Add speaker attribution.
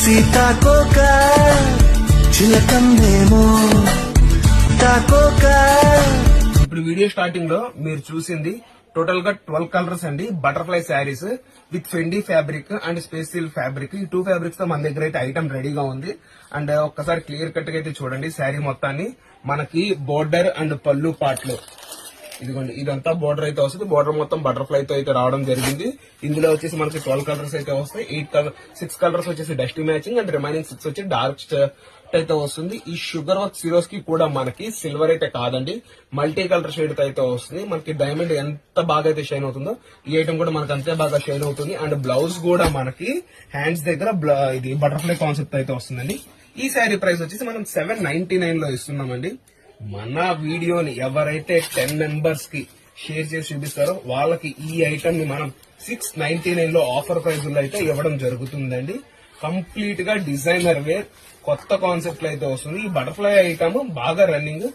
Speaker 1: సీతాకోక చిలకందేమో తాకోక.
Speaker 2: ఇప్పుడు video starting లో మీరు చూసింది టోటల్ గా 12 కలర్స్ అండి. Butterfly saris with ఫెండీ fabric and space silk fabric. ఈ 2 ఫ్యాబ్రిక్స్ తో మన దగ్గర అయితే ఐటమ్ రెడీగా ఉంది. అండ్ ఒక్కసారి క్లియర్ కట్ గా అయితే చూడండి శారీ మొత్తాన్ని. మనకి బోర్డర్ అండ్ పళ్ళు పార్ట్లు ఇదిగోండి, ఇదంతా బోర్డర్ అయితే వస్తుంది. బోర్డర్ మొత్తం బటర్ఫ్లై తో అయితే రావడం జరిగింది. ఇందులో వచ్చేసి మనకి 12 కలర్స్ అయితే వస్తాయి. 6 కలర్స్ వచ్చేసి డస్టీ మ్యాచింగ్ అండ్ రిమైనింగ్ 6 వచ్చి డార్క్ అయితే వస్తుంది. ఈ షుగర్ వర్క్ సిరోస్ కి కూడా మనకి సిల్వర్ అయితే కాదండి, మల్టీ కలర్ షేడ్ అయితే వస్తుంది. మనకి డైమండ్ ఎంత బాగా అయితే షైన్ అవుతుందో ఈ ఐటమ్ కూడా మనకి అంతే బాగా షైన్ అవుతుంది. అండ్ బ్లౌజ్ కూడా మనకి హ్యాండ్స్ దగ్గర ఇది బటర్ఫ్లై కాన్సెప్ట్ అయితే వస్తుందండి. ఈ శారీ ప్రైస్ వచ్చేసి మనం 799 లో ఇస్తున్నామండి. మన వీడియోని ఎవరైతే 10 మెంబర్స్ కి షేర్ చేసి చూపిస్తారో వాళ్ళకి ఈ ఐటమ్ ని మనం 699 లో ఆఫర్ ప్రైస్ లో అయితే ఇవ్వడం జరుగుతుందండి. కంప్లీట్ గా డిజైనర్ వేర్ కొత్త కాన్సెప్ట్ లో అయితే వస్తుంది. ఈ బటర్ఫ్లై ఐటమ్ బాగా రన్నింగ్.